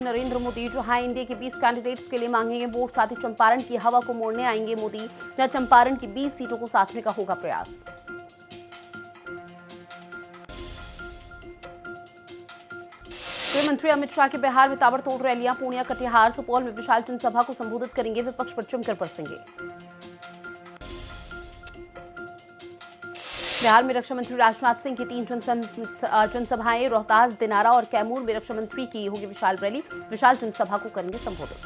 नरेंद्र मोदी जहां इंडिया के 20 कैंडिडेट्स के लिए मांगेंगे वोट, साथ ही चंपारण की हवा को मोड़ने आएंगे मोदी, जहां चंपारण की 20 सीटों को साधने का होगा प्रयास। गृह मंत्री अमित शाह के बिहार में ताबड़तोड़ रैलियां, पूर्णिया, कटिहार, सुपौल में विशाल जनसभा को संबोधित करेंगे, विपक्ष पर जमकर बरसेंगे। बिहार में रक्षा मंत्री राजनाथ सिंह की 3 जनसभाएं, रोहतास, दिनारा और कैमूर में रक्षा मंत्री की होगी विशाल रैली, विशाल जनसभा को करेंगे संबोधित।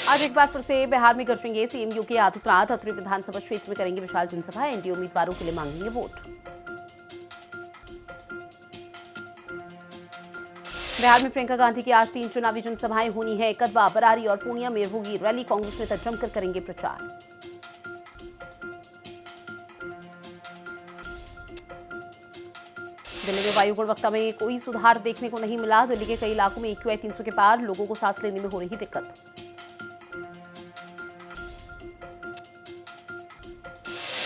आज एक बार फिर से बिहार में गरजेंगे सीएम योगी आदित्यनाथ, अतरी विधानसभा क्षेत्र में करेंगे विशाल जनसभा, एनडीए उम्मीदवारों के लिए मांगेंगे वोट। बिहार में प्रियंका गांधी की आज 3 चुनावी जनसभाएं होनी है, कदवा, बरारी और पूर्णिया में होगी रैली, कांग्रेस नेता जमकर करेंगे प्रचार। दिल्ली में वायु गुणवत्ता में कोई सुधार देखने को नहीं मिला, दिल्ली के कई इलाकों में AQI 300 के पार, लोगों को सांस लेने में हो रही दिक्कत।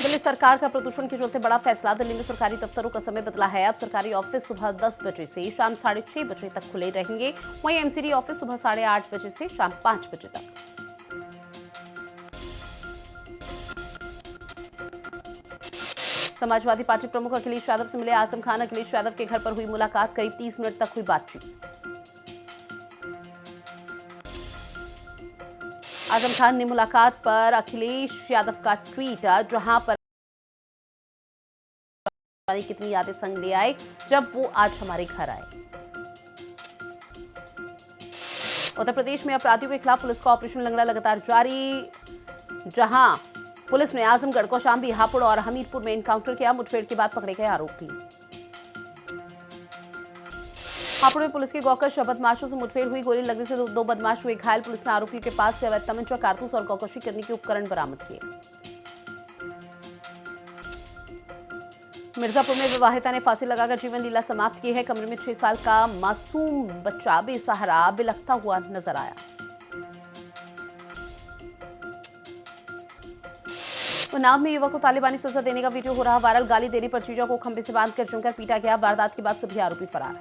दिल्ली सरकार का प्रदूषण के चलते बड़ा फैसला, दिल्ली में सरकारी दफ्तरों का समय बदला है, अब सरकारी ऑफिस सुबह 10 बजे से शाम 6:30 बजे तक खुले रहेंगे, वहीं एमसीडी ऑफिस सुबह 8:30 बजे से शाम 5 बजे तक। समाजवादी पार्टी प्रमुख अखिलेश यादव से मिले आजम खान, अखिलेश यादव के घर पर हुई मुलाकात, करीब 30 मिनट तक हुई बातचीत। आजम खान ने मुलाकात पर अखिलेश यादव का ट्वीट, जहां पर कितनी यादें संग ले आए जब वो आज हमारे घर आए। उत्तर प्रदेश में अपराधियों के खिलाफ पुलिस का ऑपरेशन लंगड़ा लगातार जारी, जहां पुलिस ने आजमगढ़, कौशाम्बी, हापुड़ और हमीरपुर में एनकाउंटर किया, मुठभेड़ के बाद पकड़े गए आरोपी। हापुड़ में पुलिस के गौकश बदमाशों से मुठभेड़ हुई, गोली लगने से दो बदमाश हुए घायल, पुलिस ने आरोपियों के पास से अवैध तमंचा, कारतूस और गौकशी करने के उपकरण बरामद किए। मिर्जापुर में विवाहिता ने फांसी लगाकर जीवन लीला समाप्त की है, कमरे में 6 साल का मासूम बच्चा बेसहारा बिलखता हुआ नजर आया। उन्नाव में युवक को तालिबानी सजा देने का वीडियो हो रहा वायरल, गाली देने पर जीजा को खंभे से बांधकर जमकर पीटा गया, वारदात के बाद सभी आरोपी फरार।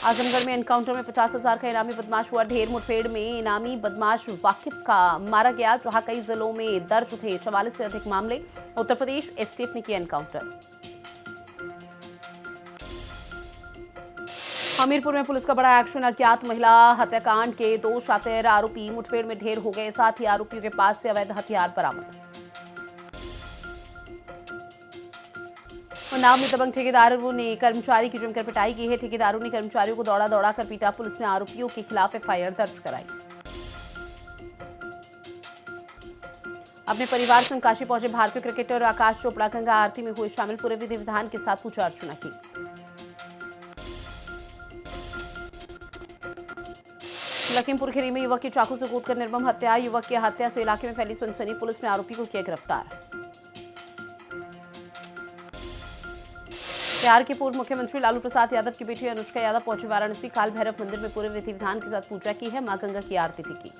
आजमगढ़ में एनकाउंटर में 50,000 का इनामी बदमाश हुआ ढेर, मुठभेड़ में इनामी बदमाश वाकिफ का मारा गया, जहां कई जिलों में दर्ज थे 44 से अधिक मामले, उत्तर प्रदेश एसटीएफ ने किया एनकाउंटर। हमीरपुर में पुलिस का बड़ा एक्शन, अज्ञात महिला हत्याकांड के 2 शातिर आरोपी मुठभेड़ में ढेर हो गए, साथ ही आरोपियों के पास से अवैध हथियार बरामद। उन्नाव में दबंग ठेकेदारों ने कर्मचारी की जमकर पिटाई की है, ठेकेदारों ने कर्मचारियों को दौड़ा दौड़ा कर पीटा, पुलिस ने आरोपियों के खिलाफ एफआईआर दर्ज कराई। अपने परिवार संग काशी पहुंचे भारतीय क्रिकेटर आकाश चोपड़ा, गंगा आरती में हुए शामिल, पूरे विधि विधान के साथ पूजा अर्चना की। लखीमपुर खीरी में युवक की चाकू से कूदकर निर्मम हत्या, युवक की हत्या से इलाके में फैली सनसनी, पुलिस ने आरोपी को किया गिरफ्तार। बिहार के पूर्व मुख्यमंत्री लालू प्रसाद यादव की बेटी अनुष्का यादव पहुंची वाराणसी, काल भैरव मंदिर में पूरे विधि विधान के साथ पूजा की है, मां गंगा की आरती भी की।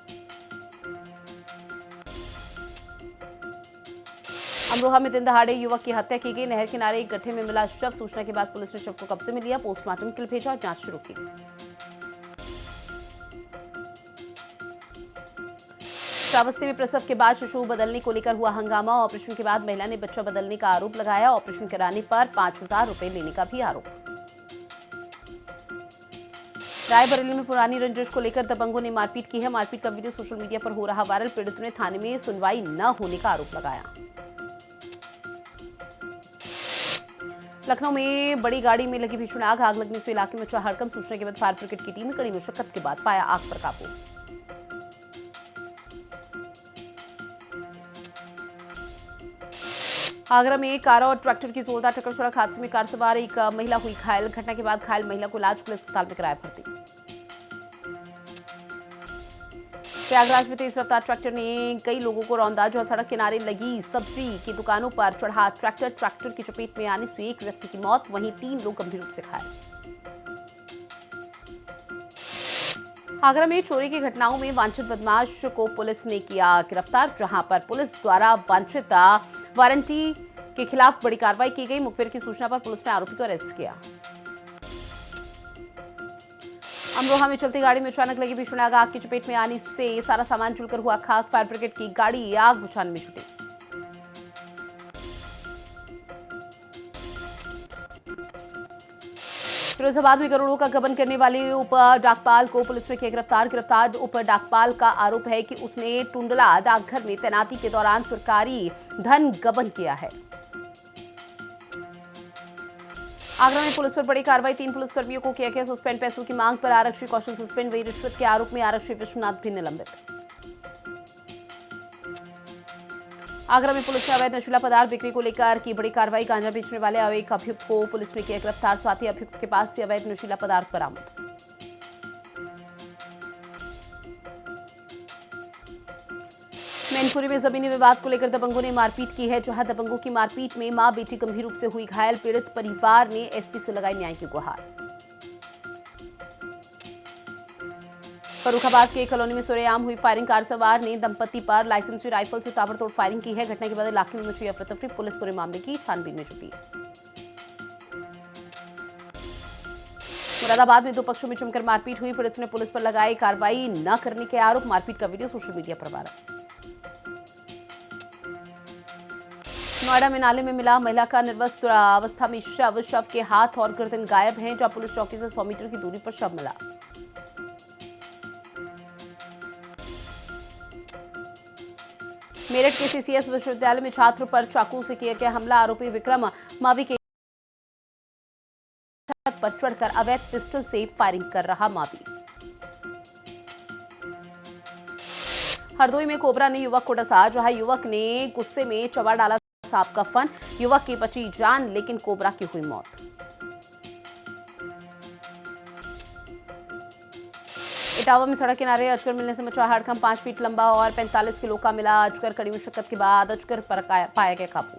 अमरोहा में दिन दहाड़े युवक की हत्या की गई, नहर किनारे एक गड्ढे में मिला शव, सूचना के बाद पुलिस ने शव को कब्जे में लिया, पोस्टमार्टम के लिए भेजा और जांच शुरू की। श्रावस्ती में प्रसव के बाद शिशु बदलने को लेकर हुआ हंगामा, ऑपरेशन के बाद महिला ने बच्चा बदलने का आरोप लगाया, ऑपरेशन कराने पर 5,000 रुपए लेने का भी आरोप। रायबरेली में पुरानी रंजिश को लेकर दबंगों ने मारपीट की है, मारपीट का वीडियो सोशल मीडिया पर हो रहा वायरल, पीड़ितों ने थाने में सुनवाई न होने का आरोप लगाया। लखनऊ में बड़ी गाड़ी में लगी भीषण आग, आग लगने से इलाके में मचा हड़कंप, सूचना के बाद फायर ब्रिगेड की टीम ने कड़ी मशक्कत के बाद पाया आग पर काबू। आगरा में कार और ट्रैक्टर की जोरदार टक्कर, सड़क हादसे में कार सवार एक महिला हुई घायल, घटना के बाद घायल महिला को इलाज के लिए अस्पताल में कराया भर्ती। प्रयागराज में तेज रफ्तार ट्रैक्टर ने कई लोगों को रौंदा, जहां सड़क किनारे लगी सब्जी की दुकानों पर चढ़ा ट्रैक्टर की चपेट में आने से एक व्यक्ति की मौत, वहीं 3 लोग गंभीर रूप से घायल। आगरा में चोरी की घटनाओं में वांछित बदमाश को पुलिस ने किया गिरफ्तार, जहां पर पुलिस द्वारा वांछित वारंटी के खिलाफ बड़ी कार्रवाई की गई। मुखबिर की सूचना पर पुलिस ने आरोपी को अरेस्ट किया। अमरोहा में चलती गाड़ी में अचानक लगी भीषण आग की चपेट में आने से सारा सामान जलकर हुआ खाक। फायर ब्रिगेड की गाड़ी आग बुझाने में जुटी। फिरोजाबाद में करोड़ों का गबन करने वाले उप डाकपाल को पुलिस ने किया गिरफ्तार। उप डाकपाल का आरोप है कि उसने टुंडला डाकघर में तैनाती के दौरान सरकारी धन गबन किया है। आगरा में पुलिस पर बड़ी कार्रवाई। 3 पुलिसकर्मियों को किया गया सस्पेंड। पैसों की मांग पर आरक्षी कौशल सस्पेंड। वही रिश्वत के आरोप में आरक्षी विश्वनाथ भी निलंबित। आगरा में पुलिस ने अवैध नशीला पदार्थ बिक्री को लेकर की बड़ी कार्रवाई। गांजा बेचने वाले एक अभियुक्त को पुलिस ने किया गिरफ्तार। साथ ही अभियुक्त के पास से अवैध नशीला पदार्थ बरामद। मैनपुरी में जमीनी विवाद को लेकर दबंगों ने मारपीट की है। जहां दबंगों की मारपीट में मां बेटी गंभीर रूप से हुई घायल। पीड़ित परिवार ने एसपी से लगाई न्याय की गुहार। फर्रुखाबाद के एक कॉलोनी में सरेआम हुई फायरिंग। कार सवार ने दंपति पर लाइसेंसी राइफल से ताबड़तोड़ फायरिंग की है। घटना के बाद इलाके में मची अफरा-तफरी। पुलिस पूरे मामले की छानबीन में जुटी। मुरादाबाद में 2 पक्षों में जमकर मारपीट हुई। पीड़ित ने पुलिस पर लगाए कार्रवाई न करने के आरोप। मारपीट का वीडियो सोशल मीडिया पर वायरल। नोएडा में नाले में मिला महिला का निर्वस्त्र अवस्था में शव के हाथ और गर्दन गायब हैं। जहां पुलिस चौकी से 100 मीटर की दूरी पर शव मिला। मेरठ के सीसीएस विश्वविद्यालय में छात्र पर चाकू से किया गया हमला। आरोपी विक्रम मावी के छत पर चढ़कर अवैध पिस्टल से फायरिंग कर रहा। मावी हरदोई में कोबरा ने युवक को डसा। जहां युवक ने गुस्से में चबा डाला सांप का फन। युवक की बची जान लेकिन कोबरा की हुई मौत। इटावा में सड़क किनारे अजगर मिलने से मचा हड़कंप। 5 फीट लंबा और 45 किलो का मिला अजगर। कड़ी मुशक्कत के बाद अजगर पर पाया गया काबू।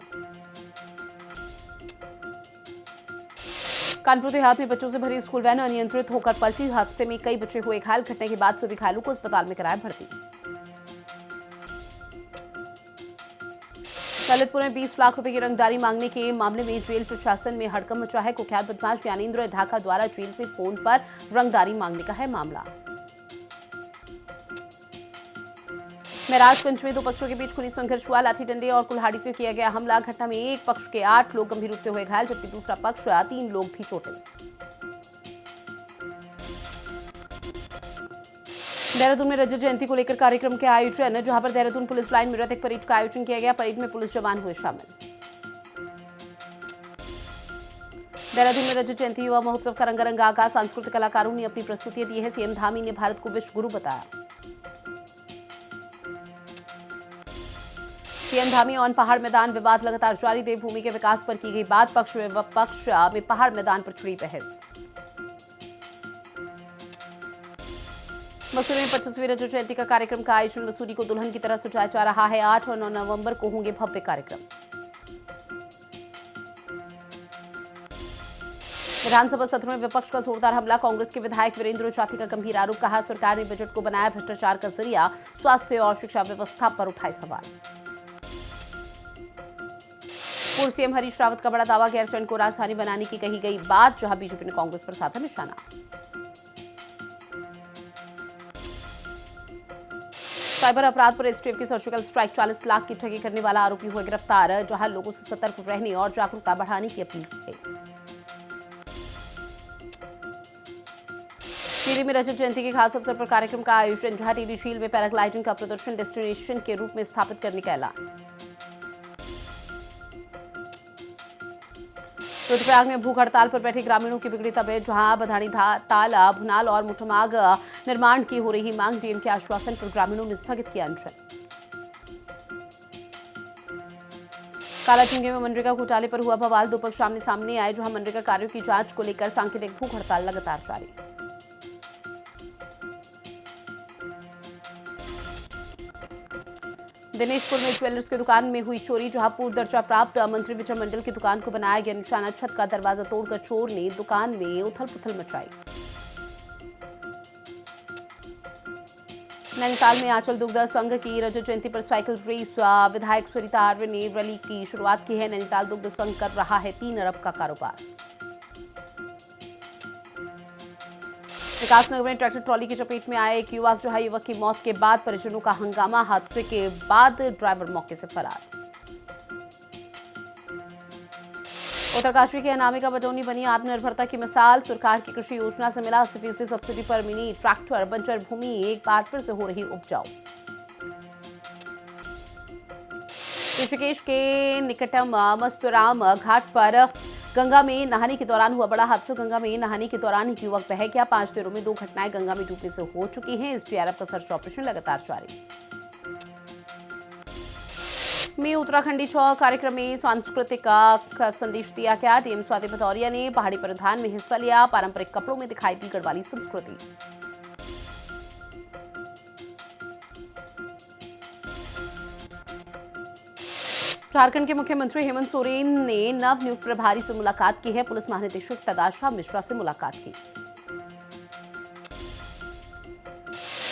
कानपुर देहात में बच्चों से भरी स्कूल वैन अनियंत्रित होकर पलटी। हादसे में कई बच्चे हुए घायल। घटना के बाद सभी घायलों को अस्पताल में कराया भर्ती। ललितपुर में 20 लाख रुपए की रंगदारी मांगने के मामले में जेल प्रशासन में हड़कंप मचा है। कुख्यात बदमाश ज्ञानेंद्र ढाका द्वारा जेल से फोन पर रंगदारी मांगने का है मामला। महराजगंज में 2 पक्षों के बीच खुली संघर्ष हुआ। लाठी डंडे और कुल्हाड़ी से किया गया हमला। घटना में एक पक्ष के 8 लोग गंभीर रूप से हुए घायल जबकि दूसरा पक्ष 3 लोग भी चोटिल। देहरादून में रजत जयंती को लेकर कार्यक्रम के आयोजन। जहां पर देहरादून पुलिस लाइन में रथ परेड का आयोजन किया गया। परेड में पुलिस जवान हुए शामिल। देहरादून में रजत जयंती युवा महोत्सव का रंगारंग आगाज। सांस्कृतिक कलाकारों ने अपनी प्रस्तुतियां दी है। सीएम धामी ने भारत को विश्व गुरु बताया। सीएम धामी ऑन पहाड़ मैदान। विवाद लगातार जारी। देवभूमि के विकास पर की गई बात। पक्ष विपक्ष में पहाड़ मैदान पर छिड़ी बहस। मसूरी में 25वीं रजत जयंती का कार्यक्रम का आयोजन। मसूरी को दुल्हन की तरह सजाया जा रहा है। 8 और 9 नवंबर को होंगे भव्य कार्यक्रम। विधानसभा सत्र में विपक्ष का जोरदार हमला। कांग्रेस के विधायक वीरेंद्र जाति का गंभीर आरोप। कहा सरकार ने बजट को बनाया भ्रष्टाचार का जरिया। स्वास्थ्य और शिक्षा व्यवस्था पर उठाए सवाल। पूर्व सीएम हरीश रावत का बड़ा दावा। गैरसैंण को राजधानी बनाने की कही गई बात। जहां बीजेपी ने कांग्रेस पर साधा निशाना। साइबर अपराध पर एसटीएफ की सर्जिकल स्ट्राइक। 40 लाख की ठगी करने वाला आरोपी हुए गिरफ्तार। जहां लोगों से सतर्क रहने और जागरूकता बढ़ाने की अपील की गई। टिहरी में रजत जयंती के खास अवसर पर कार्यक्रम का आयोजन। जहां टिहरी झील में पैराग्लाइडिंग का प्रदर्शन डेस्टिनेशन के रूप में स्थापित करने का ऐलान। रुद्रप्रयाग में भूख हड़ताल पर बैठे ग्रामीणों की बिगड़ी तबीयत। जहां बधानी ताल भुनाल और मुठमाग निर्माण की हो रही मांग। डीएम के आश्वासन पर ग्रामीणों ने स्थगित किया अनशन। कालाचींगे में मनरेगा घोटाले पर हुआ बवाल। 2 पक्ष आमने सामने आए। जहां मनरेगा कार्यों की जांच को लेकर सांकेतिक भूख हड़ताल लगातार जारी। दिनेशपुर में ज्वेलर्स की दुकान में हुई चोरी। जहां पूर्व दर्जा प्राप्त मंत्री विजय मंडल की दुकान को बनाया गया निशाना। छत का दरवाजा तोड़कर चोर ने दुकान में उथल पुथल मचाई। नैनीताल में आंचल दुग्ध संघ की रजत जयंती पर साइकिल रेस, विधायक सुनीता आर्य ने रैली की शुरुआत की है। नैनीताल दुग्ध संघ कर रहा है 3 अरब का कारोबार। विकासनगर में ट्रैक्टर ट्रॉली की चपेट में आए एक युवक की मौत के बाद परिजनों का हंगामा। हादसे के बाद ड्राइवर मौके से फरार। उत्तरकाशी के अनामिका बटोनी बनी आत्मनिर्भरता की मिसाल। सरकार की कृषि योजना से मिला 80% सब्सिडी पर मिनी ट्रैक्टर। बंजर भूमि एक बार फिर से हो रही उपजाऊ। ऋषिकेश के निकटम मस्तुराम घाट पर गंगा में नहाने के दौरान हुआ बड़ा हादसा। गंगा में नहाने के दौरान एक युवक बह गया। 5 दिनों में 2 घटनाएं गंगा में डूबने से हो चुकी हैं। एसडीआरएफ का सर्च ऑपरेशन लगातार जारी। में उत्तराखंडी छौ कार्यक्रम में सांस्कृतिक का संदेश दिया गया। डीएम स्वाति भदौरिया ने पहाड़ी परिधान में हिस्सा लिया। पारंपरिक कपड़ों में दिखाई दी गढ़वाली संस्कृति। झारखंड के मुख्यमंत्री हेमंत सोरेन ने नवनियुक्त प्रभारी से मुलाकात की है। पुलिस महानिदेशक तदाशा मिश्रा से मुलाकात की।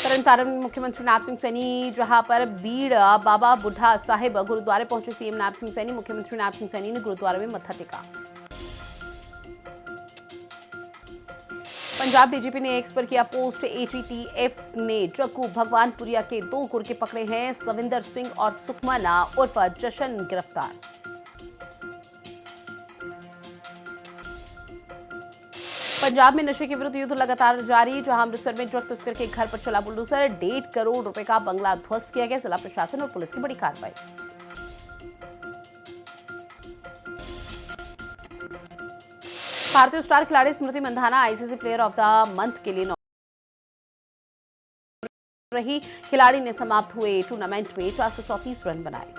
तरन तारण में मुख्यमंत्री नायब सिंह सैनी जहां पर बीड़ बाबा बुढ़ा साहिब गुरुद्वारे पहुंचे। सीएम नायब सिंह सैनी, मुख्यमंत्री नायब सिंह सैनी ने गुरुद्वारे में मत्था टेका। पंजाब डीजीपी ने एक्स पर किया पोस्ट। एटीटीएफ ने जग्गू भगवानपुरिया के 2 गुर्गे पकड़े हैं। सविंदर सिंह और सुखमन उर्फ जशन गिरफ्तार। पंजाब में नशे के विरुद्ध युद्ध लगातार जारी। जहां अमृतसर में ड्रग तस्कर के घर पर चला बुलडोजर। 1.5 करोड़ रुपए का बंगला ध्वस्त किया गया। जिला प्रशासन और पुलिस की बड़ी कार्रवाई। भारतीय स्टार खिलाड़ी Smriti Mandhana ICC player of the month के लिए रही। खिलाड़ी ने समाप्त हुए टूर्नामेंट में 434 रन बनाए।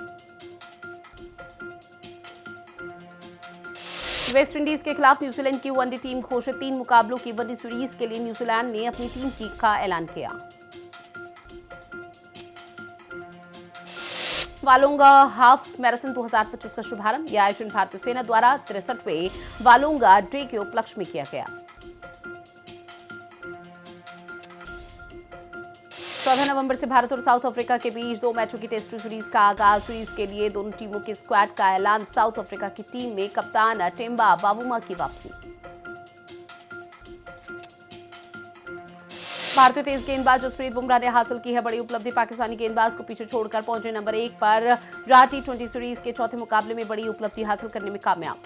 वेस्ट इंडीज के खिलाफ न्यूजीलैंड की वनडे टीम घोषित। 3 मुकाबलों की वनडे सीरीज के लिए न्यूजीलैंड ने अपनी टीम का ऐलान किया। वालोंगा हाफ मैराथन 2025 का शुभारंभ। यह आयोजन भारतीय सेना द्वारा 63वें वालोंगा डे के उपलक्ष्य में किया गया। 14 नवंबर से भारत और साउथ अफ्रीका के बीच 2 मैचों की टेस्ट सीरीज का आगाज। सीरीज के लिए दोनों टीमों के स्क्वाड का ऐलान। साउथ अफ्रीका की टीम में कप्तान टेम्बा बावुमा की वापसी। भारतीय तेज गेंदबाज जसप्रीत बुमराह ने हासिल की है बड़ी उपलब्धि। पाकिस्तानी गेंदबाज को पीछे छोड़कर पहुंचे नंबर 1 पर। जहां T20 सीरीज के चौथे मुकाबले में बड़ी उपलब्धि हासिल करने में कामयाब।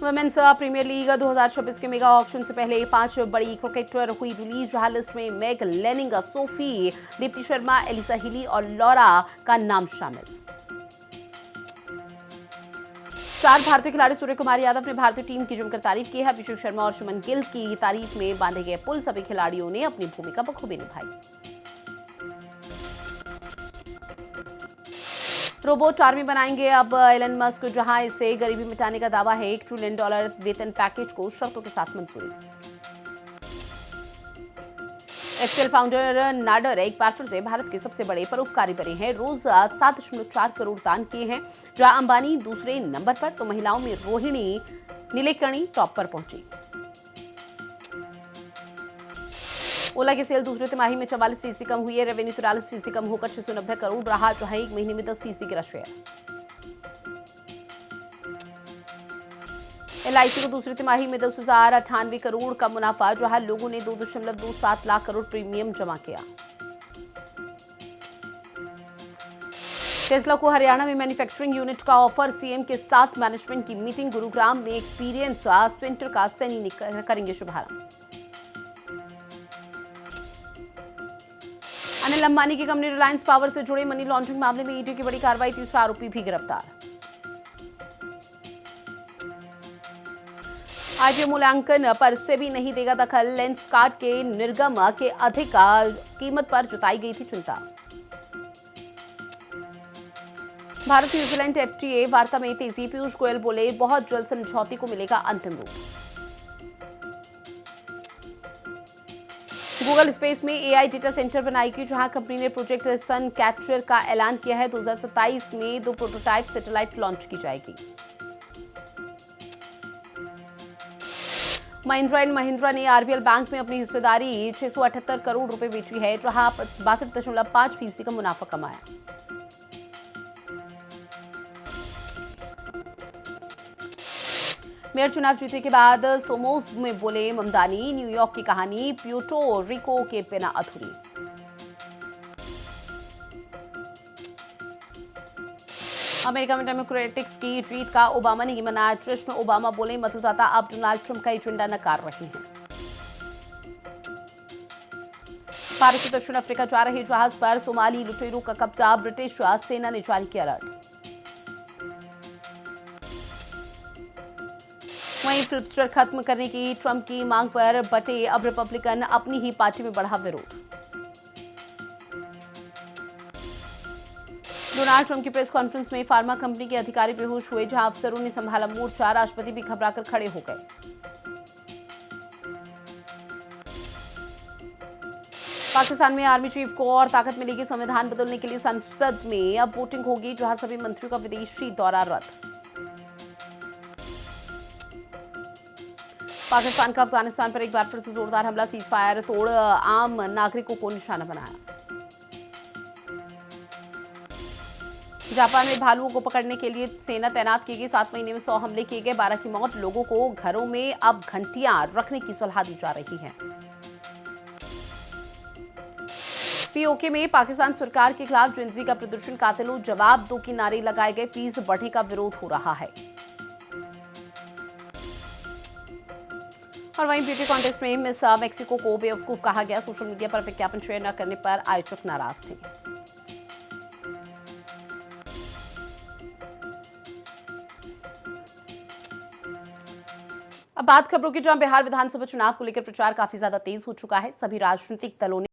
वुमेन्स प्रीमियर लीग 2026 के मेगा ऑक्शन से पहले 5 बड़ी क्रिकेटर हुई रिलीज। जहां लिस्ट में Meg Lanning, Sophie, Deepti Sharma, Alyssa Healy और लॉरा का नाम शामिल। स्टार भारतीय खिलाड़ी सूर्य कुमार यादव ने भारतीय टीम की जमकर तारीफ की है। अभिषेक शर्मा और शुभमन गिल की तारीफ में बांधे गए पुल। सभी खिलाड़ियों ने अपनी भूमिका बखूबी निभाई। रोबोट आर्मी बनाएंगे अब एलन मस्क। जहां इसे गरीबी मिटाने का दावा है। $1 ट्रिलियन वेतन पैकेज को शर्तों के साथ मंजूरी। एचसीएल फाउंडर नाडर एक बार फिर से भारत के सबसे बड़े परोपकारी बने हैं। रोज 7.4 करोड़ दान किए हैं। जहां अंबानी दूसरे नंबर पर तो महिलाओं में रोहिणी नीलेकर्णी टॉप पर पहुंची। ओला की सेल दूसरे तिमाही में 44% कम हुई है। रेवेन्यू 43% कम होकर 690 करोड़ रहा। जहां एक महीने में 10% गिरा शेयर। एलआईसी को दूसरी तिमाही में 10,098 करोड़ का मुनाफा। जहां लोगों ने 2.27 लाख करोड़ प्रीमियम जमा किया। टेस्ला को हरियाणा में मैन्युफैक्चरिंग यूनिट का ऑफर। सीएम के साथ मैनेजमेंट की मीटिंग। गुरुग्राम में एक्सपीरियंस सेंटर का सैनी करेंगे शुभारंभ। अनिल अंबानी की कंपनी रिलायंस पावर से जुड़े मनी लॉन्ड्रिंग मामले में ईडी की बड़ी कार्रवाई। 3 आरोपी भी गिरफ्तार। आईपीओ मूल्यांकन पर सेबी नहीं देगा दखल। लेंसकार्ट के निर्गम के अधिक कीमत पर जताई गई थी चिंता। भारत न्यूजीलैंड एफटीए वार्ता में तेजी। पीयूष गोयल बोले बहुत जल्द समझौते को मिलेगा अंतिम रूप। गूगल स्पेस में एआई डेटा सेंटर बनाएगी। जहां कंपनी ने प्रोजेक्ट सन कैचर का ऐलान किया है। 2027 में 2 प्रोटोटाइप सैटेलाइट लॉन्च की जाएगी। महिंद्रा एंड महिंद्रा ने आरबीएल बैंक में अपनी हिस्सेदारी 678 करोड़ रुपए बेची है, जहां 62.5% का मुनाफा कमाया। मेयर चुनाव जीतने के बाद सोमोस में बोले ममदानी, न्यूयॉर्क की कहानी प्यूर्टो रिको के बिना अधूरी। अमेरिका में डेमोक्रेटिक्स की जीत का ओबामा ने मनाया जश्न। ओबामा बोले मतदाता अब डोनाल्ड ट्रंप का एजेंडा नकार रहे हैं। भारत से दक्षिण अफ्रीका जा रहे जहाज पर सोमाली लुटेरों का कब्जा, ब्रिटिश सेना ने जारी किया अलर्ट। वहीं फिलिबस्टर खत्म करने की ट्रंप की मांग पर बटे अब रिपब्लिकन, अपनी ही पार्टी में बढ़ा विरोध। डोनाल्ड ट्रंप की प्रेस कॉन्फ्रेंस में फार्मा कंपनी के अधिकारी बेहोश हुए, जहां अफसरों ने संभाला मोर्चा, राष्ट्रपति भी घबराकर खड़े हो गए। पाकिस्तान में आर्मी चीफ को और ताकत मिलेगी, संविधान बदलने के लिए संसद में अब वोटिंग होगी, जहां सभी मंत्रियों का विदेशी दौरा रद्द। पाकिस्तान का अफगानिस्तान पर एक बार फिर से जोरदार हमला, सीज फायर तोड़ आम नागरिकों को निशाना बनाया। जापान में भालुओं को पकड़ने के लिए सेना तैनात की गई, 7 महीने में 100 हमले किए गए, 12 की मौत। लोगों को घरों में अब घंटियां रखने की सलाह दी जा रही है। पीओके में पाकिस्तान सरकार के खिलाफ जेनजी का प्रदर्शन, कातिलों जवाब दो के नारे लगाए गए, फीस बढ़ने का विरोध हो रहा है। और वहीं ब्यूटी कॉन्टेस्ट में मिस मेक्सिको को बेवकूफ कहा गया, सोशल मीडिया पर विज्ञापन शेयर न करने पर आयोजक नाराज थे। अब बात खबरों की, जहां बिहार विधानसभा चुनाव को लेकर प्रचार काफी ज्यादा तेज हो चुका है। सभी राजनीतिक दलों ने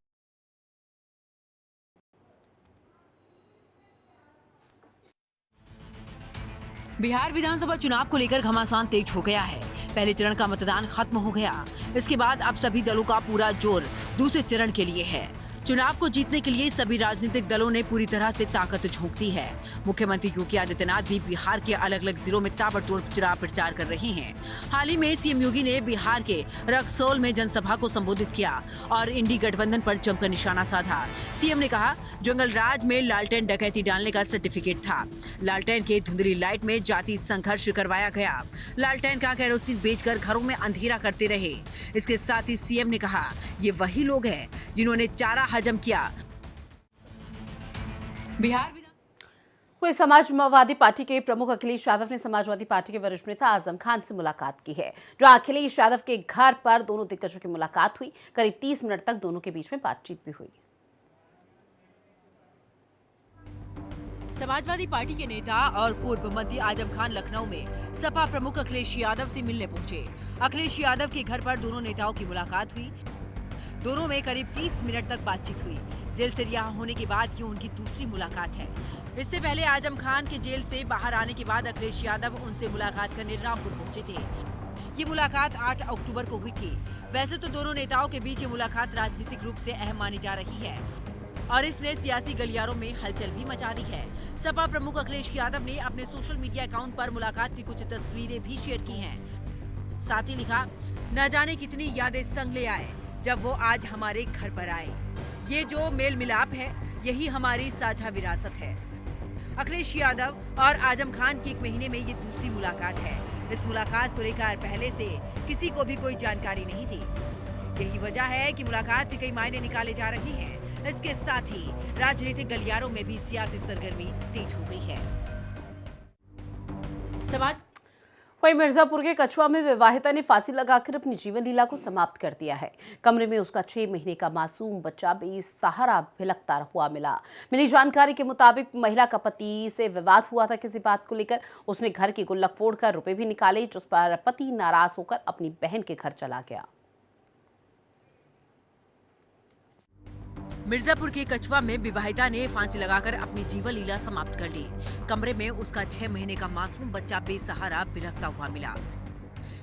बिहार विधानसभा चुनाव को लेकर घमासान तेज हो गया है। पहले चरण का मतदान खत्म हो गया, इसके बाद अब सभी दलों का पूरा जोर दूसरे चरण के लिए है। चुनाव को जीतने के लिए सभी राजनीतिक दलों ने पूरी तरह से ताकत झोंक दी है। मुख्यमंत्री योगी आदित्यनाथ भी बिहार के अलग अलग जिलों में ताबड़तोड़ चुनाव प्रचार कर रहे हैं। हाल ही में सीएम योगी ने बिहार के रक्सौल में जनसभा को संबोधित किया और इंडी गठबंधन पर जमकर निशाना साधा। सीएम ने कहा, जंगल राज में लालटेन डकैती डालने का सर्टिफिकेट था, लालटेन के धुंधली लाइट में जाति संघर्ष करवाया गया, लालटेन का केरोसिन बेचकर घरों में अंधेरा करते रहे। इसके साथ ही सीएम ने कहा, ये वही लोग हैं जिन्होंने चारा हजम किया। बिहार वही समाजवादी पार्टी के प्रमुख अखिलेश यादव ने समाजवादी पार्टी के वरिष्ठ नेता आजम खान से मुलाकात की है, जहां अखिलेश यादव के घर पर दोनों दिग्गजों की मुलाकात हुई। करीब 30 मिनट तक दोनों के बीच में बातचीत भी हुई। समाजवादी पार्टी के नेता और पूर्व मंत्री आजम खान लखनऊ में सपा प्रमुख अखिलेश यादव से मिलने पहुंचे। अखिलेश यादव के घर पर दोनों नेताओं की मुलाकात हुई। दोनों में करीब 30 मिनट तक बातचीत हुई। जेल से रिहा होने के बाद ये उनकी दूसरी मुलाकात है। इससे पहले आजम खान के जेल से बाहर आने के बाद अखिलेश यादव उनसे मुलाकात करने रामपुर पहुंचे थे। ये मुलाकात 8 अक्टूबर को हुई थी। वैसे तो दोनों नेताओं के बीच ये मुलाकात राजनीतिक रूप से अहम मानी जा रही है और इसने सियासी गलियारों में हलचल भी मचा दी है। सपा प्रमुख अखिलेश यादव ने अपने सोशल मीडिया अकाउंट पर मुलाकात की कुछ तस्वीरें भी शेयर की हैं। साथ ही लिखा, न जाने कितनी यादें संग ले आए जब वो आज हमारे घर पर आए। ये जो मेल मिलाप है, यही हमारी साझा विरासत है। अखिलेश यादव और आजम खान की 1 महीने में ये दूसरी मुलाकात है। इस मुलाकात को लेकर पहले से किसी को भी कोई जानकारी नहीं थी। यही वजह है कि मुलाकात के कई मायने निकाले जा रहे हैं। इसके साथ ही राजनीतिक गलियारों में भी सियासी सरगर्मी तेज हो गई है। वहीं मिर्जापुर के कछुआ में विवाहिता ने फांसी लगाकर अपनी जीवन लीला को समाप्त कर दिया है। कमरे में उसका 6 महीने का मासूम बच्चा बेसहारा भिलकता हुआ मिला। मिली जानकारी के मुताबिक महिला का पति से विवाद हुआ था किसी बात को लेकर। उसने घर की गुल्लक फोड़कर रुपए भी निकाले, जिस पर पति नाराज होकर अपनी बहन के घर चला गया। मिर्जापुर के कछुआ में विवाहिता ने फांसी लगाकर अपनी जीवन लीला समाप्त कर ली। कमरे में उसका 6 महीने का मासूम बच्चा बेसहारा बिलखता हुआ मिला।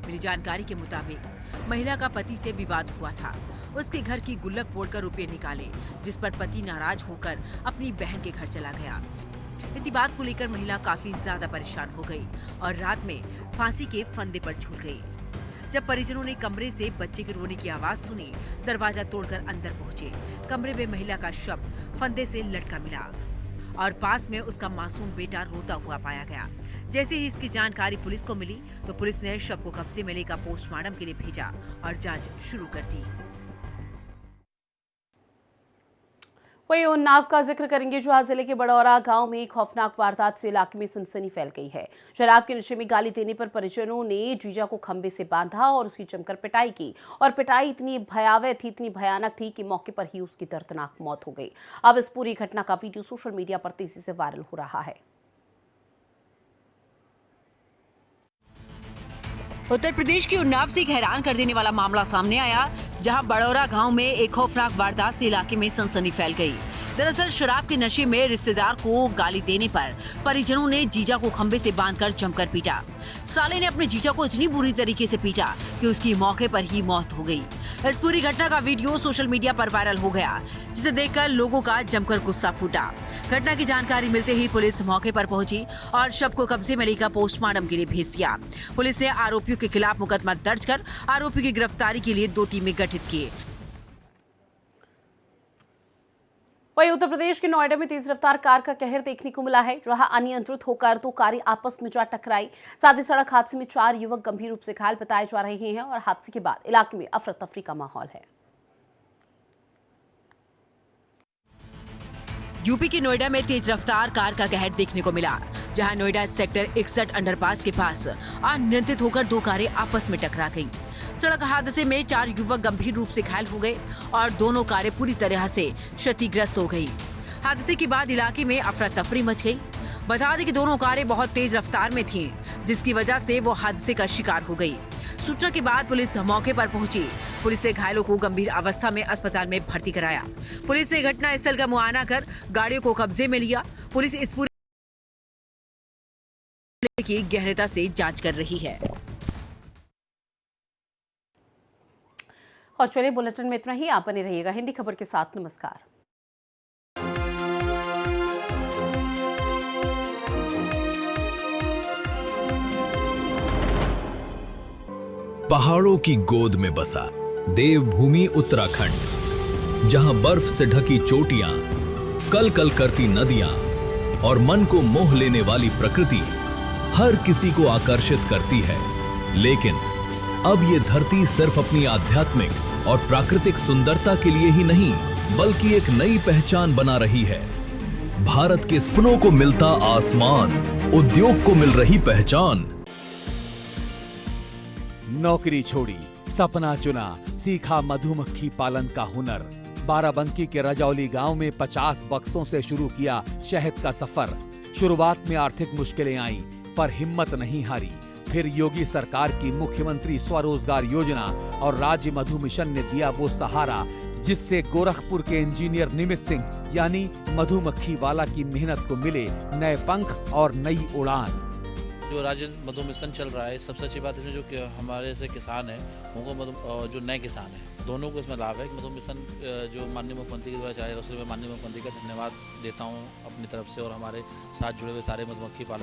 मिली जानकारी के मुताबिक महिला का पति से विवाद हुआ था। उसके घर की गुल्लक फोड़कर रुपए निकाले, जिस पर पति नाराज होकर अपनी बहन के घर चला गया। इसी बात को लेकर महिला काफी ज्यादा परेशान हो गई और रात में फांसी के फंदे पर झूल गई। जब परिजनों ने कमरे से बच्चे के रोने की आवाज सुनी, दरवाजा तोड़कर अंदर पहुंचे। कमरे में महिला का शव फंदे से लटका मिला और पास में उसका मासूम बेटा रोता हुआ पाया गया। जैसे ही इसकी जानकारी पुलिस को मिली तो पुलिस ने शव को कब्जे में लेकर पोस्टमार्टम के लिए भेजा और जांच शुरू कर दी। वहीं उन्नाव का जिक्र करेंगे, जहां जिले के बड़ौरा गांव में एक खौफनाक वारदात से इलाके में सनसनी फैल गई है। शराब के नशे में गाली देने पर परिजनों ने जीजा को खंबे से बांधा और उसकी जमकर पिटाई की और पिटाई इतनी भयावह थी, इतनी भयानक थी कि मौके पर ही उसकी दर्दनाक मौत हो गई। अब इस पूरी घटना का वीडियो सोशल मीडिया पर तेजी से वायरल हो रहा है। उत्तर प्रदेश की उन्नाव से एक हैरान कर देने वाला मामला सामने आया, जहां बड़ौरा गांव में एक खौफनाक वारदात से इलाके में सनसनी फैल गई। दरअसल शराब के नशे में रिश्तेदार को गाली देने पर परिजनों ने जीजा को खंबे से बांधकर जमकर पीटा। साले ने अपने जीजा को इतनी बुरी तरीके से पीटा कि उसकी मौके पर ही मौत हो गई। इस पूरी घटना का वीडियो सोशल मीडिया पर वायरल हो गया, जिसे देखकर लोगों का जमकर गुस्सा फूटा। घटना की जानकारी मिलते ही पुलिस मौके पर पहुंची और शव को कब्जे में लेकर पोस्टमार्टम के लिए भेज दिया। पुलिस ने आरोपियों के खिलाफ मुकदमा दर्ज कर आरोपी की गिरफ्तारी के लिए 2 टीमें गठित की। वहीं उत्तर प्रदेश के नोएडा में तेज रफ्तार कार का कहर देखने को मिला है, जहां अनियंत्रित होकर 2 कारें आपस में जा टकराई। साथ ही सड़क हादसे में 4 युवक गंभीर रूप से घायल बताए जा रहे हैं और हादसे के बाद इलाके में अफरा तफरी का माहौल है। यूपी के नोएडा में तेज रफ्तार कार का कहर देखने को मिला, जहां नोएडा सेक्टर 61 अंडरपास के पास अनियंत्रित होकर 2 कारें आपस में टकरा गईं। सड़क हादसे में 4 युवक गंभीर रूप से घायल हो गए और दोनों कारें पूरी तरह से क्षतिग्रस्त हो गई। हादसे के बाद इलाके में अफरा तफरी मच गई। बता दें कि दोनों कारें बहुत तेज रफ्तार में थीं, जिसकी वजह से वो हादसे का शिकार हो गई। सूचना के बाद पुलिस मौके पर पहुंची। पुलिस ने घायलों को गंभीर अवस्था में अस्पताल में भर्ती कराया। पुलिस ने घटनास्थल का मुआयना कर गाड़ियों को कब्जे में लिया। पुलिस इस पूरी की गहनता से जांच कर रही है। और चलिए, बुलेटिन में इतना ही। आप बने रहिएगा हिंदी खबर के साथ। नमस्कार। पहाड़ों की गोद में बसा देवभूमि उत्तराखंड, जहां बर्फ से ढकी चोटियां, कल कल करती नदियां और मन को मोह लेने वाली प्रकृति हर किसी को आकर्षित करती है। लेकिन अब ये धरती सिर्फ अपनी आध्यात्मिक और प्राकृतिक सुंदरता के लिए ही नहीं, बल्कि एक नई पहचान बना रही है। भारत के सपनों को मिलता आसमान, उद्योग को मिल रही पहचान। नौकरी छोड़ी, सपना चुना, सीखा मधुमक्खी पालन का हुनर। बाराबंकी के रजौली गांव में 50 बक्सों से शुरू किया शहद का सफर। शुरुआत में आर्थिक मुश्किलें आईं, पर हिम्मत नहीं हारी। फिर योगी सरकार की मुख्यमंत्री स्वरोजगार योजना और राज्य मधु मिशन ने दिया वो सहारा, जिससे गोरखपुर के इंजीनियर निमित सिंह यानी मधुमक्खी वाला की मेहनत को मिले नए पंख और नई उड़ान। जो राज्य मधु मिशन चल रहा है, सबसे अच्छी बात इसमें जो हमारे से किसान हैं उनको जो नए किसान हैं दोनों को इसमें लाभ है। मधु मिशन जो माननीय मुख्यमंत्री के द्वारा चलाया जा रहा है, उसके लिए मैं माननीय मुख्यमंत्री का धन्यवाद देता हूँ अपनी तरफ से और हमारे साथ जुड़े हुए सारे मधुमक्खी पालक